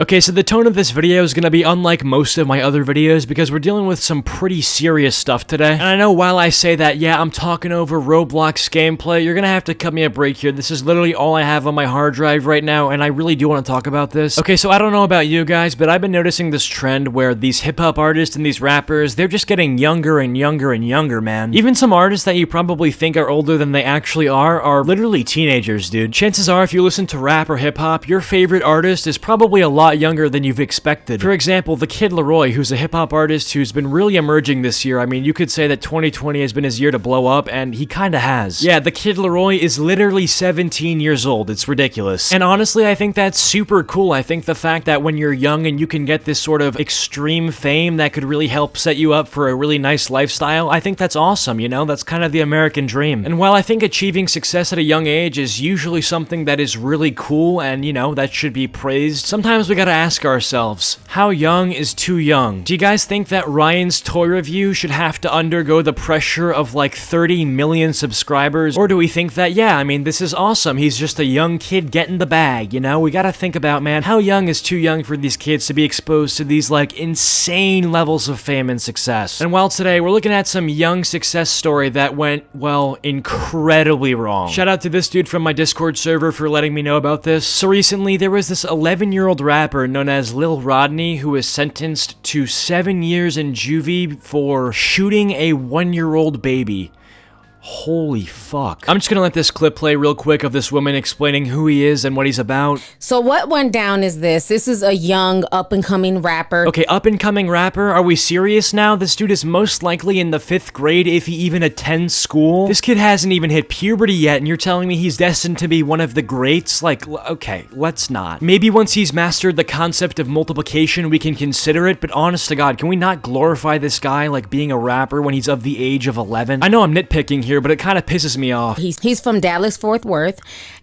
Okay, so the tone of this video is gonna be unlike most of my other videos because we're dealing with some pretty serious stuff today. And I know while I say that, yeah, I'm talking over Roblox gameplay, you're gonna have to cut me a break here. This is literally all I have on my hard drive right now, and I really do want to talk about this. Okay, so I don't know about you guys, but I've been noticing this trend where these hip-hop artists and these rappers, they're just getting younger and younger and younger, man. Even some artists that you probably think are older than they actually are literally teenagers, dude. Chances are, if you listen to rap or hip-hop, your favorite artist is probably a lot younger than you've expected. For example, the Kid Laroi, who's a hip-hop artist who's been really emerging this year. I mean, you could say that 2020 has been his year to blow up, and he kinda has. Yeah, the Kid Laroi is literally 17 years old. It's ridiculous. And honestly, I think that's super cool. I think the fact that when you're young and you can get this sort of extreme fame that could really help set you up for a really nice lifestyle, I think that's awesome, you know? That's kind of the American dream. And while I think achieving success at a young age is usually something that is really cool and, you know, that should be praised, sometimes we gotta ask ourselves, how young is too young? Do you guys think that Ryan's toy review should have to undergo the pressure of like 30 million subscribers? Or do we think that, yeah, I mean, this is awesome, he's just a young kid getting the bag, you know? We gotta think about, man, how young is too young for these kids to be exposed to these like insane levels of fame and success? And while today we're looking at some young success story that went, well, incredibly wrong. Shout out to this dude from my Discord server for letting me know about this. So recently there was this 11-year-old rapper known as Lil Rodney who was sentenced to 7 years in juvie for shooting a 1-year-old baby. Holy fuck. I'm just gonna let this clip play real quick of this woman explaining who he is and what he's about. So what went down is this. This is a young up-and-coming rapper. Okay, up-and-coming rapper? Are we serious now? This dude is most likely in the 5th grade if he even attends school. This kid hasn't even hit puberty yet and you're telling me he's destined to be one of the greats? Like, okay, let's not. Maybe once he's mastered the concept of multiplication we can consider it, but honest to God, can we not glorify this guy like being a rapper when he's of the age of 11? I know I'm nitpicking here, but it kind of pisses me off. He's from Dallas, Fort Worth,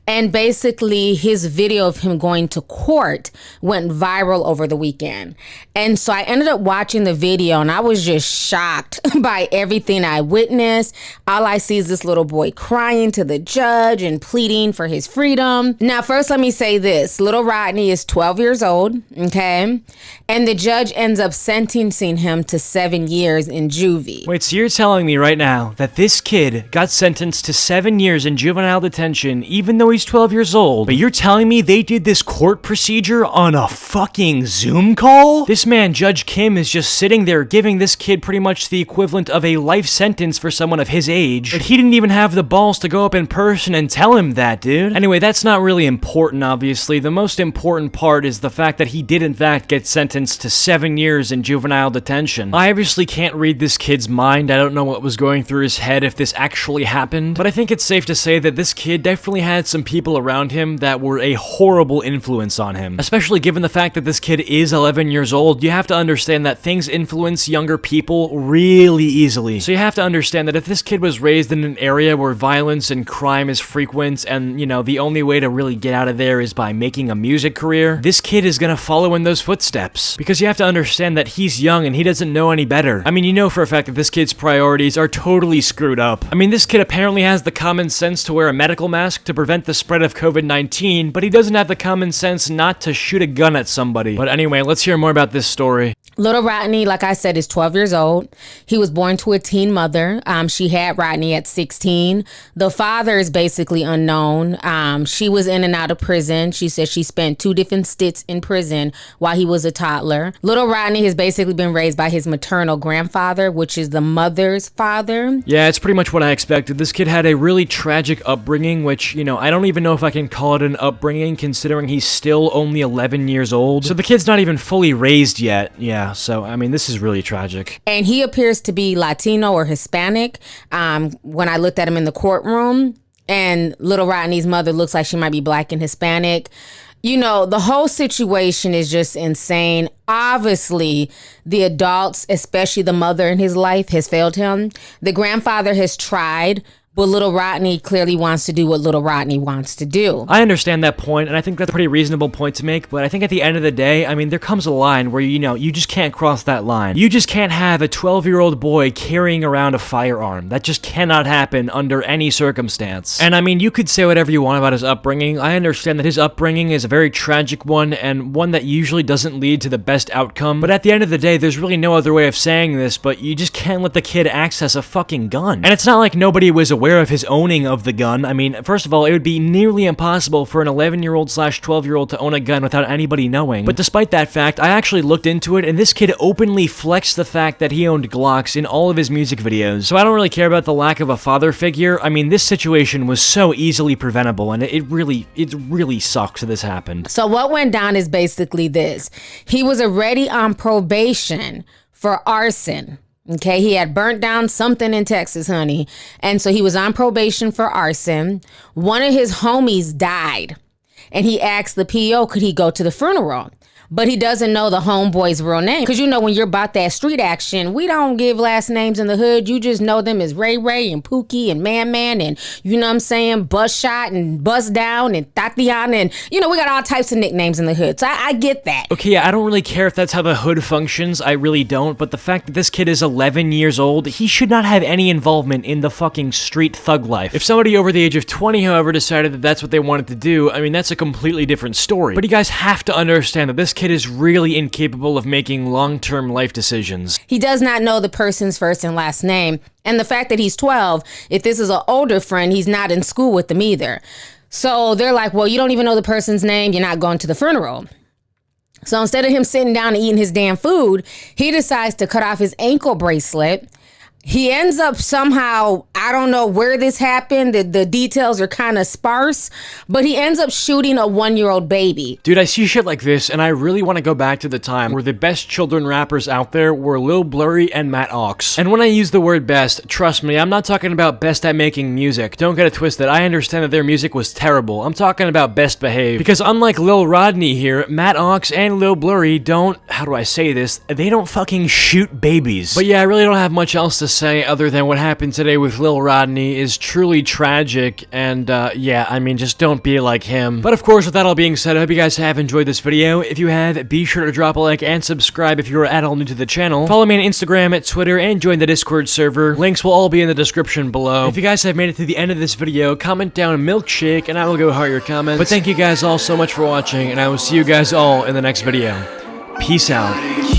and basically his video of him going to court went viral over the weekend. And so I ended up watching the video and I was just shocked by everything I witnessed. All I see is this little boy crying to the judge and pleading for his freedom. Now, first let me say this. Lil Rodney is 12 years old, okay? And the judge ends up sentencing him to 7 years in juvie. Wait, so you're telling me right now that this kid got sentenced to 7 years in juvenile detention even though he's 12 years old, but you're telling me they did this court procedure on a fucking Zoom call? This man, Judge Kim, is just sitting there giving this kid pretty much the equivalent of a life sentence for someone of his age, but he didn't even have the balls to go up in person and tell him that, dude. Anyway, that's not really important, obviously. The most important part is the fact that he did in fact get sentenced to 7 years in juvenile detention. I obviously can't read this kid's mind. I don't know what was going through his head if this actually happened, but I think it's safe to say that this kid definitely had some people around him that were a horrible influence on him. Especially given the fact that this kid is 11 years old, you have to understand that things influence younger people really easily. So you have to understand that if this kid was raised in an area where violence and crime is frequent and, you know, the only way to really get out of there is by making a music career, this kid is gonna follow in those footsteps. Because you have to understand that he's young and he doesn't know any better. I mean, you know for a fact that this kid's priorities are totally screwed up. I mean, this kid apparently has the common sense to wear a medical mask to prevent the spread of COVID-19, but he doesn't have the common sense not to shoot a gun at somebody. But anyway, let's hear more about this story. Lil Rodney, like I said, is 12 years old. He was born to a teen mother. She had Rodney at 16. The father is basically unknown. She was in and out of prison. She said she spent 2 different stints in prison while he was a toddler. Lil Rodney has basically been raised by his maternal grandfather, which is the mother's father. Yeah, it's pretty much what I expected. This kid had a really tragic upbringing, which, you know, I don't even know if I can call it an upbringing considering he's still only 11 years old. So the kid's not even fully raised yet. Yeah, so, I mean, this is really tragic. And he appears to be Latino or Hispanic. When I looked at him in the courtroom, and Lil Rodney's mother looks like she might be Black and Hispanic. You know, the whole situation is just insane. Obviously, the adults, especially the mother in his life, has failed him. The grandfather has tried But Lil Rodney clearly wants to do what Lil Rodney wants to do. I understand that point, and I think that's a pretty reasonable point to make, but I think at the end of the day, I mean, there comes a line where, you know, you just can't cross that line. You just can't have a 12-year-old boy carrying around a firearm. That just cannot happen under any circumstance. And I mean, you could say whatever you want about his upbringing. I understand that his upbringing is a very tragic one, and one that usually doesn't lead to the best outcome, but at the end of the day, there's really no other way of saying this, but you just can't let the kid access a fucking gun. And it's not like nobody was aware of his owning of the gun. I mean, first of all, it would be nearly impossible for an 11-year-old / 12-year-old to own a gun without anybody knowing. But despite that fact, I actually looked into it, and this kid openly flexed the fact that he owned Glocks in all of his music videos. So I don't really care about the lack of a father figure. I mean, this situation was so easily preventable, and it really sucks that this happened. So what went down is basically this. He was already on probation for arson. Okay, he had burnt down something in Texas, honey. And so he was on probation for arson. One of his homies died. And he asked the PO, could he go to the funeral? But he doesn't know the homeboy's real name. Because you know, when you're about that street action, we don't give last names in the hood. You just know them as Ray Ray and Pookie and Man Man and, you know what I'm saying, Buzz Shot and Buzz Down and Tatiana. And, you know, we got all types of nicknames in the hood. So I get that. Okay, yeah, I don't really care if that's how the hood functions. I really don't. But the fact that this kid is 11 years old, he should not have any involvement in the fucking street thug life. If somebody over the age of 20, however, decided that that's what they wanted to do, I mean, that's a completely different story. But you guys have to understand that this kid is really incapable of making long-term life decisions. He does not know the person's first and last name. And the fact that he's 12, if this is an older friend, he's not in school with them either. So they're like, well, you don't even know the person's name. You're not going to the funeral. So instead of him sitting down and eating his damn food, he decides to cut off his ankle bracelet. He ends up somehow, I don't know where this happened, the details are kind of sparse, but he ends up shooting a 1-year-old baby. Dude, I see shit like this, and I really want to go back to the time where the best children rappers out there were Lil Blurry and Matt Ox. And when I use the word best, trust me, I'm not talking about best at making music. Don't get it twisted, I understand that their music was terrible. I'm talking about best behaved. Because unlike Lil Rodney here, Matt Ox and Lil Blurry don't, how do I say this, they don't fucking shoot babies. But yeah, I really don't have much else to say other than what happened today with Lil Rodney is truly tragic, and yeah, I mean, just don't be like him. But of course, with that all being said, I hope you guys have enjoyed this video. If you have, be sure to drop a like and subscribe if you are at all new to the channel. Follow me on Instagram, at Twitter, and join the Discord server. Links will all be in the description below. If you guys have made it to the end of this video, comment down milkshake, and I will go heart your comments. But thank you guys all so much for watching, and I will see you guys all in the next video. Peace out.